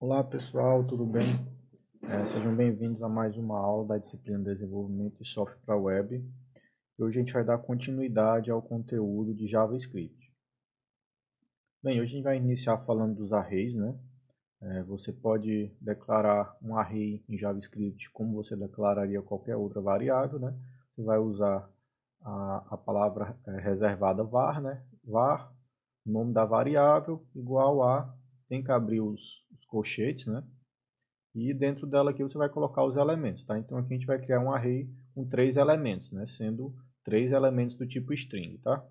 Olá pessoal, tudo bem? Sejam bem-vindos a mais uma aula da disciplina de Desenvolvimento de Software para Web. Hoje a gente vai dar continuidade ao conteúdo de JavaScript. Bem, hoje a gente vai iniciar falando dos arrays, né? Você pode declarar um array em JavaScript como você declararia qualquer outra variável, né? Você vai usar a palavra reservada var, né? Var, nome da variável, igual a, tem que abrir os colchetes, né? E dentro dela aqui você vai colocar os elementos, tá? Então aqui a gente vai criar um array com 3 elementos, né? Sendo 3 elementos do tipo string, tá?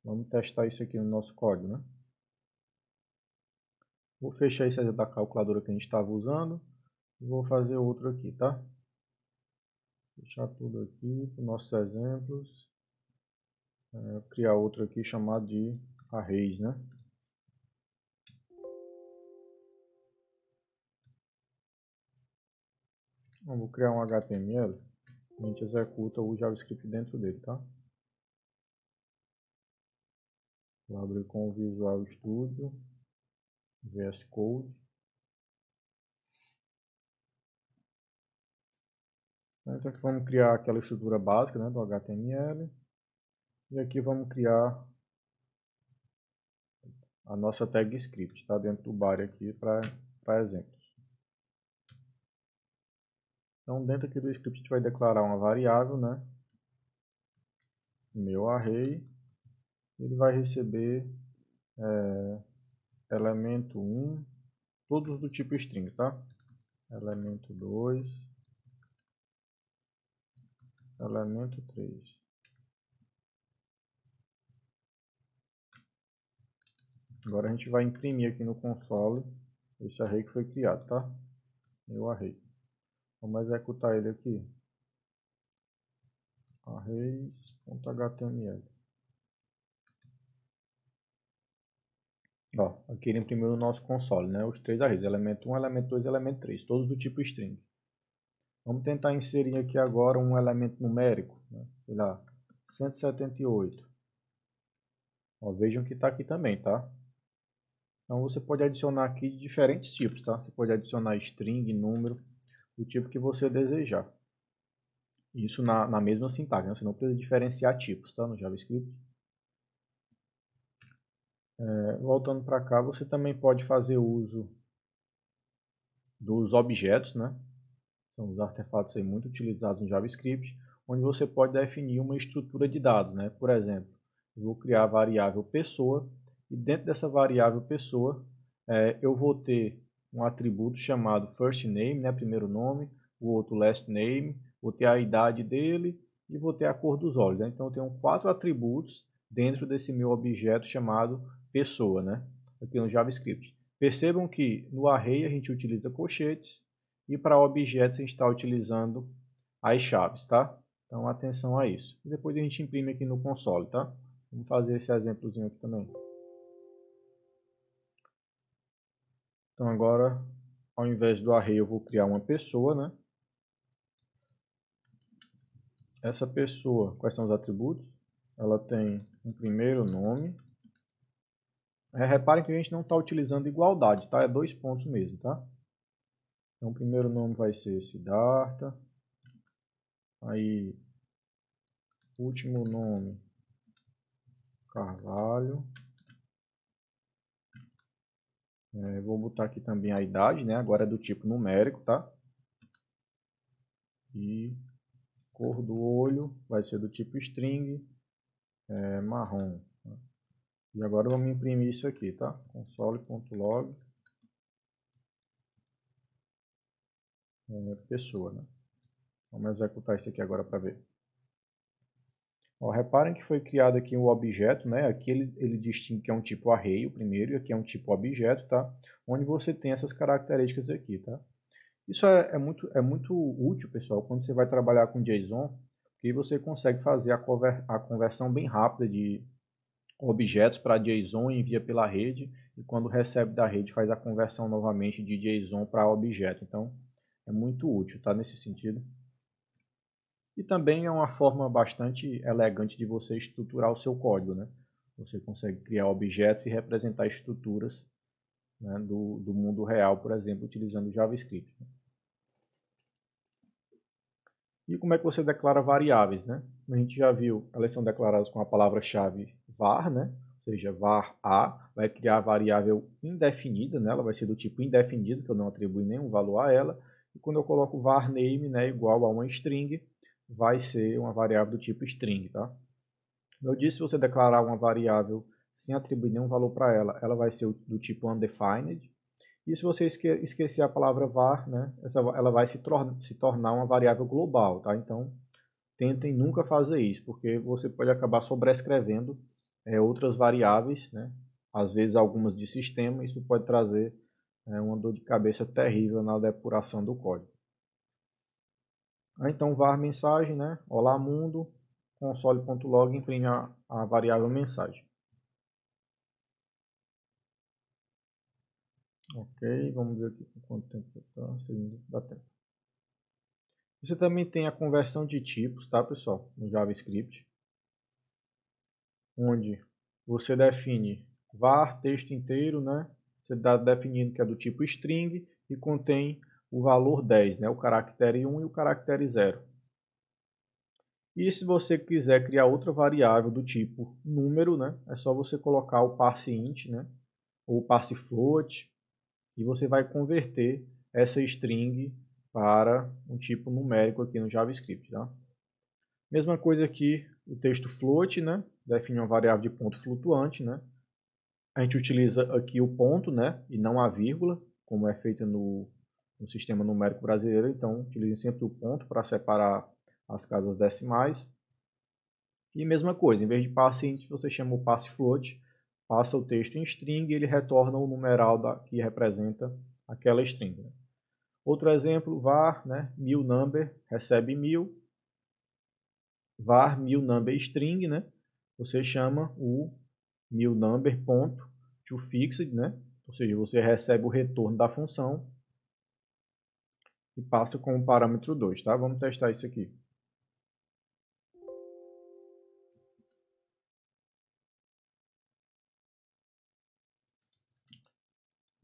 Vamos testar isso aqui no nosso código, né? Vou fechar esse da calculadora que a gente estava usando e vou fazer outro aqui, tá? Fechar tudo aqui para os nossos exemplos. Criar outro aqui chamado de arrays, né? Então, vou criar um HTML. A gente executa o JavaScript dentro dele, tá? Vou abrir com o Visual Studio, VS Code. Então aqui vamos criar aquela estrutura básica, né, do HTML. E aqui vamos criar a nossa tag script, tá? Dentro do body aqui para exemplos. Então dentro aqui do script a gente vai declarar uma variável, né? Meu array. Ele vai receber elemento 1, todos do tipo string, tá? Elemento 2, elemento 3. Agora a gente vai imprimir aqui no console esse array que foi criado, tá? Meu array. Vamos executar ele aqui. Arrays.html. Ó, aqui ele imprimiu no nosso console, né? Os 3 arrays, elemento 1, elemento 2 e elemento 3, todos do tipo string. Vamos tentar inserir aqui agora um elemento numérico, né? Sei lá, 178. Ó, vejam que está aqui também, tá? Então você pode adicionar aqui de diferentes tipos, tá? Você pode adicionar string, número, do tipo que você desejar. Isso na mesma sintaxe, né? Você não precisa diferenciar tipos, tá? No JavaScript. Voltando para cá, você também pode fazer uso dos objetos, né? São os artefatos aí muito utilizados no JavaScript, onde você pode definir uma estrutura de dados, né? Por exemplo, eu vou criar a variável pessoa e dentro dessa variável pessoa eu vou ter um atributo chamado first name, né? Primeiro nome, o outro last name, vou ter a idade dele e vou ter a cor dos olhos, né? Então eu tenho 4 atributos dentro desse meu objeto chamado pessoa, né? Aqui no JavaScript. Percebam que no array a gente utiliza colchetes e para objetos a gente está utilizando as chaves, tá? Então atenção a isso. E depois a gente imprime aqui no console, tá? Vamos fazer esse exemplozinho aqui também. Então agora, ao invés do array eu vou criar uma pessoa, né? Essa pessoa, quais são os atributos? Ela tem um primeiro nome. Reparem que a gente não está utilizando igualdade, tá? É 2 pontos mesmo, tá? Então o primeiro nome vai ser Siddhartha. Aí, último nome, Carvalho. Vou botar aqui também a idade, né? Agora é do tipo numérico, tá? E cor do olho vai ser do tipo string, marrom. Tá? E agora vamos imprimir isso aqui, tá? Console.log pessoa, né? Vamos executar isso aqui agora para ver. Ó, reparem que foi criado aqui um objeto, né? Aqui ele distingue que é um tipo array, o primeiro, e aqui é um tipo objeto, tá? Onde você tem essas características aqui, tá? Isso é muito útil, pessoal, quando você vai trabalhar com JSON, porque você consegue fazer a conversão bem rápida de objetos para JSON e envia pela rede, e quando recebe da rede faz a conversão novamente de JSON para objeto. Então, é muito útil, tá? Nesse sentido. E também é uma forma bastante elegante de você estruturar o seu código, né? Você consegue criar objetos e representar estruturas né, do mundo real, por exemplo, utilizando JavaScript. E como é que você declara variáveis, né? A gente já viu, elas são declaradas com a palavra-chave var, né? Ou seja, var a vai criar a variável indefinida, né? Ela vai ser do tipo indefinido, que eu não atribuo nenhum valor a ela. E quando eu coloco var name, né, igual a uma string, vai ser uma variável do tipo string, tá? Como eu disse, se você declarar uma variável sem atribuir nenhum valor para ela, ela vai ser do tipo undefined. E se você esquecer a palavra var, né, ela vai se tornar uma variável global, tá? Então, tentem nunca fazer isso, porque você pode acabar sobrescrevendo outras variáveis, né? Às vezes algumas de sistema, isso pode trazer uma dor de cabeça terrível na depuração do código. Então, var mensagem, né? Olá mundo, console.log imprime a variável mensagem. Ok, vamos ver aqui quanto tempo está, se dá tempo. Você também tem a conversão de tipos, tá, pessoal, no JavaScript, onde você define var texto inteiro, né? Você está definindo que é do tipo string e contém o valor 10, né? O caractere 1 e o caractere 0. E se você quiser criar outra variável do tipo número, né? É só você colocar o parseInt, né? Ou parseFloat, e você vai converter essa string para um tipo numérico aqui no JavaScript, tá? Mesma coisa aqui, o texto float, né? Define uma variável de ponto flutuante, né? A gente utiliza aqui o ponto, né? E não a vírgula, como é feito no sistema numérico brasileiro. Então, utilize sempre o ponto para separar as casas decimais. E mesma coisa, em vez de parseInt, você chama o parseFloat, passa o texto em string e ele retorna o numeral que representa aquela string. Né? Outro exemplo, var, né? MillNumber recebe 1000, var MillNumber string, né? Você chama o MillNumber.toFixed, né? Ou seja, você recebe o retorno da função e passa como parâmetro 2, tá? Vamos testar isso aqui.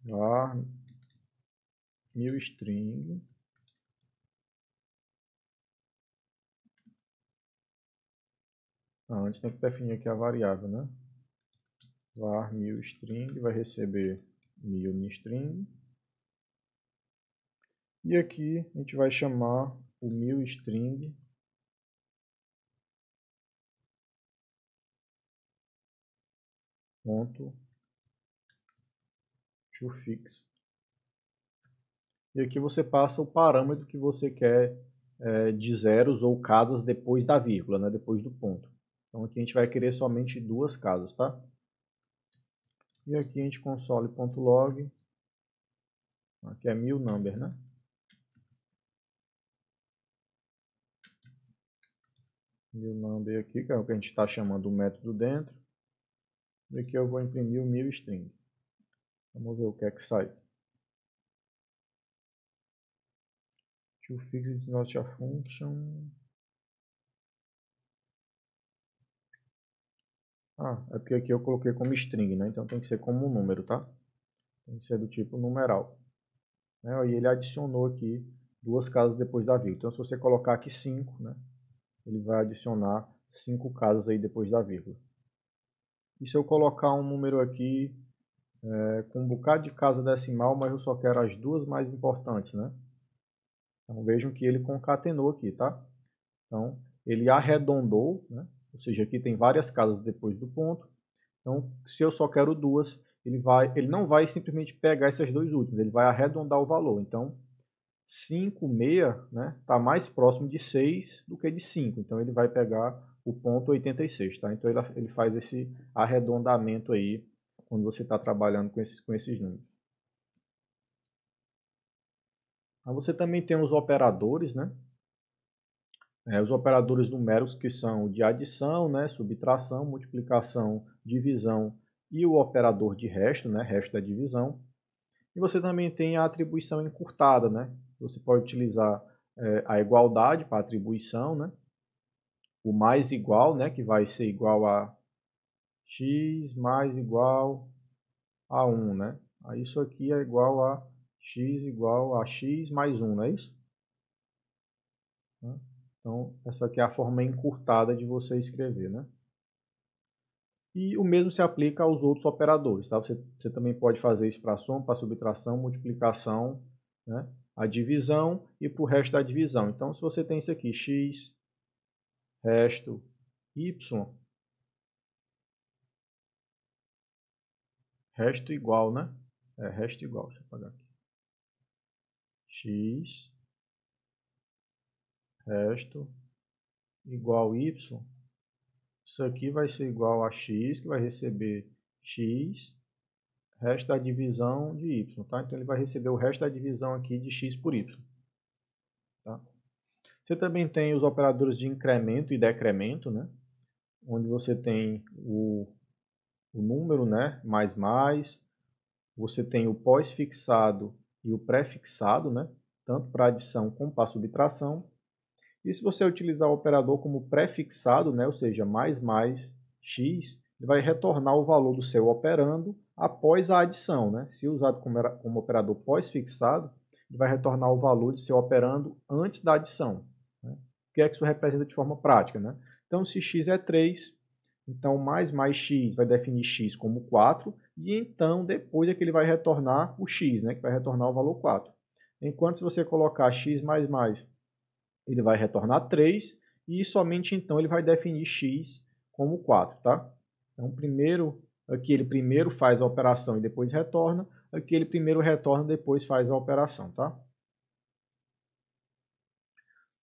Var MillString. Antes tem que definir aqui a variável, né? Var MillString vai receber 1000 em string. E aqui a gente vai chamar o MillString ponto toFix. E aqui você passa o parâmetro que você quer de zeros ou casas depois da vírgula, né? Depois do ponto. Então aqui a gente vai querer somente duas casas, tá? E aqui a gente console.log, aqui é MillNumber, né? MillNumber aqui, que é o que a gente está chamando o método dentro. E aqui eu vou imprimir o MillString. Vamos ver o que é que sai. ToFix is not a function. É porque aqui eu coloquei como string, né? Então tem que ser como um número, tá? Tem que ser do tipo numeral. Né? E ele adicionou aqui duas casas depois da vírgula. Então se você colocar aqui 5, né? Ele vai adicionar 5 casas aí depois da vírgula. E se eu colocar um número aqui com um bocado de casa decimal, mas eu só quero as duas mais importantes, né? Então vejam que ele concatenou aqui, tá? Então ele arredondou, né? Ou seja, aqui tem várias casas depois do ponto. Então, se eu só quero duas, ele não vai simplesmente pegar essas duas últimas, ele vai arredondar o valor. Então, 5, 6, né, está mais próximo de 6 do que de 5. Então, ele vai pegar o ponto 86. Tá? Então, ele faz esse arredondamento aí quando você está trabalhando com esses números. Aí você também tem os operadores, né? Os operadores numéricos que são de adição, né, subtração, multiplicação, divisão e o operador de resto, né, resto da divisão. E você também tem a atribuição encurtada, né? Você pode utilizar a igualdade para atribuição, né? O mais igual, né, que vai ser igual a x mais igual a 1, né? Aí isso aqui é igual a x mais 1, não é isso? Então, essa aqui é a forma encurtada de você escrever, né? E o mesmo se aplica aos outros operadores, tá? Você também pode fazer isso para soma, para subtração, multiplicação, né? A divisão e para o resto da divisão. Então, se você tem isso aqui, x, resto, y, resto igual, né? Resto igual, deixa eu apagar aqui. X, resto, igual y. Isso aqui vai ser igual a x, que vai receber x, resto da divisão de y, tá? Então ele vai receber o resto da divisão aqui de x por y. Tá? Você também tem os operadores de incremento e decremento, né? Onde você tem o número, né? Mais, você tem o pós-fixado e o pré-fixado, né? Tanto para adição como para subtração. E se você utilizar o operador como pré-fixado, né? Ou seja, mais x, ele vai retornar o valor do seu operando após a adição, né? Se usado como operador pós-fixado, ele vai retornar o valor de seu operando antes da adição. Né? O que é que isso representa de forma prática, né? Então, se x é 3, então mais x vai definir x como 4, e então depois é que ele vai retornar o x, né? Que vai retornar o valor 4. Enquanto se você colocar x mais, ele vai retornar 3, e somente então ele vai definir x como 4, tá? Então, aqui ele primeiro faz a operação e depois retorna, aqui ele primeiro retorna e depois faz a operação, tá?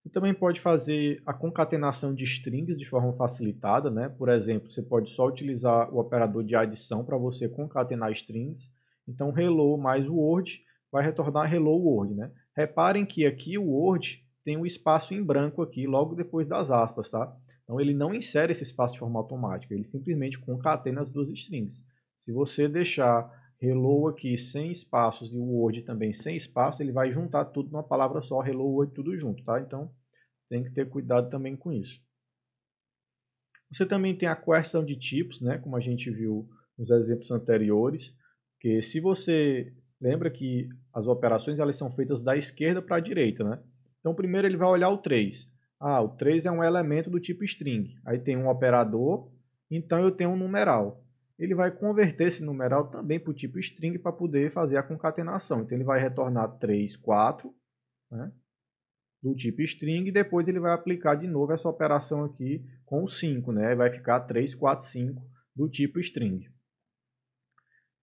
Você também pode fazer a concatenação de strings de forma facilitada, né? Por exemplo, você pode só utilizar o operador de adição para você concatenar strings. Então, hello mais word vai retornar hello word, né? Reparem que aqui o word tem um espaço em branco aqui logo depois das aspas, tá? Então, ele não insere esse espaço de forma automática, ele simplesmente concatena as duas strings. Se você deixar hello aqui sem espaços e o word também sem espaço, ele vai juntar tudo numa palavra só, hello word tudo junto, tá? Então, tem que ter cuidado também com isso. Você também tem a coerção de tipos, né? Como a gente viu nos exemplos anteriores, que se você lembra que as operações elas são feitas da esquerda para a direita, né? Então, primeiro ele vai olhar o 3. Ah, o 3 é um elemento do tipo string. Aí tem um operador, então eu tenho um numeral. Ele vai converter esse numeral também para o tipo string para poder fazer a concatenação. Então, ele vai retornar 3, 4, né? Do tipo string, e depois ele vai aplicar de novo essa operação aqui com o 5, né? Vai ficar 3, 4, 5 do tipo string.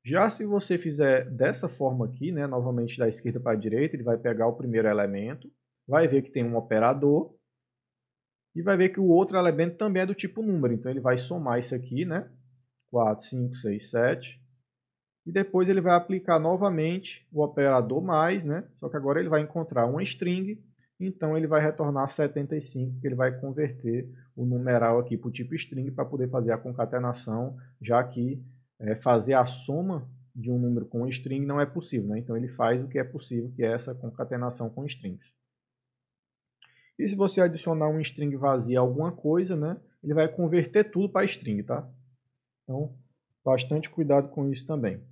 Já se você fizer dessa forma aqui, né, novamente da esquerda para a direita, ele vai pegar o primeiro elemento, vai ver que tem um operador, e vai ver que o outro elemento também é do tipo número. Então ele vai somar isso aqui, né? 4, 5, 6, 7. E depois ele vai aplicar novamente o operador mais, né? Só que agora ele vai encontrar uma string, então ele vai retornar 75, porque ele vai converter o numeral aqui para o tipo string para poder fazer a concatenação, já que fazer a soma de um número com um string não é possível, né? Então ele faz o que é possível, que é essa concatenação com strings. E se você adicionar um string vazio a alguma coisa, né? Ele vai converter tudo para string, tá? Então, bastante cuidado com isso também.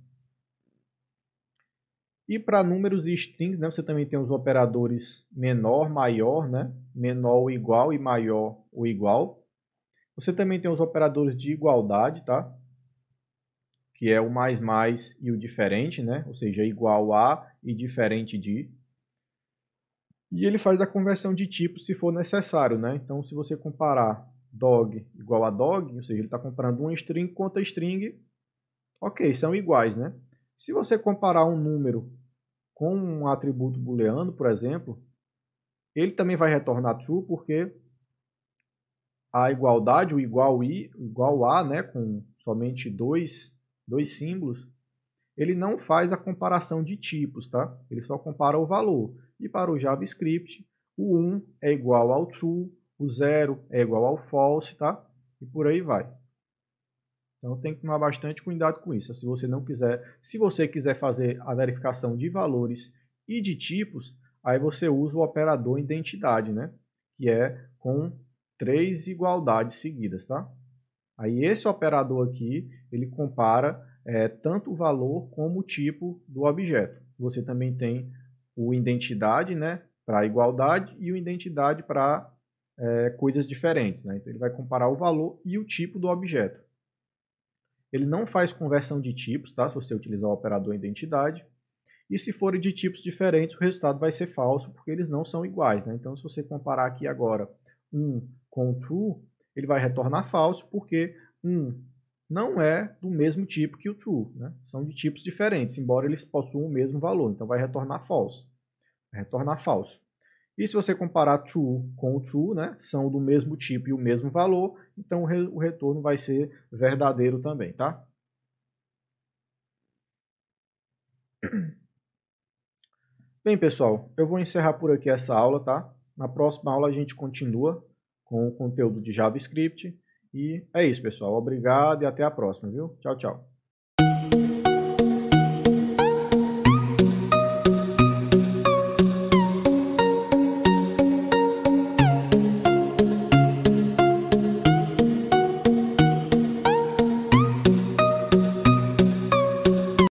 E para números e strings, né, você também tem os operadores menor, maior, né? Menor ou igual e maior ou igual. Você também tem os operadores de igualdade, tá? Que é o mais e o diferente, né? Ou seja, igual a e diferente de. E ele faz a conversão de tipo se for necessário, né? Então, se você comparar dog igual a dog, ou seja, ele está comparando uma string com outra string, ok, são iguais, né? Se você comparar um número com um atributo booleano, por exemplo, ele também vai retornar true, porque a igualdade, o igual a, né, com somente dois símbolos, ele não faz a comparação de tipos, tá? Ele só compara o valor. E para o JavaScript, o 1 é igual ao true, o 0 é igual ao false, tá? E por aí vai. Então tem que tomar bastante cuidado com isso. Se você quiser fazer a verificação de valores e de tipos, aí você usa o operador identidade, né? Que é com 3 igualdades seguidas, tá? Aí esse operador aqui, ele compara tanto o valor como o tipo do objeto. Você também tem o identidade, né, para igualdade e o identidade para coisas diferentes, né? Então ele vai comparar o valor e o tipo do objeto. Ele não faz conversão de tipos, tá? Se você utilizar o operador identidade. E se forem de tipos diferentes, o resultado vai ser falso, porque eles não são iguais, né? Então, se você comparar aqui agora com o true, ele vai retornar falso, porque não é do mesmo tipo que o true, né? São de tipos diferentes, embora eles possuam o mesmo valor. Então, vai retornar false. Vai retornar falso. E se você comparar true com o true, né? São do mesmo tipo e o mesmo valor, então o retorno vai ser verdadeiro também, tá? Bem, pessoal, eu vou encerrar por aqui essa aula, tá? Na próxima aula a gente continua com o conteúdo de JavaScript. E é isso, pessoal. Obrigado e até a próxima, viu? Tchau, tchau.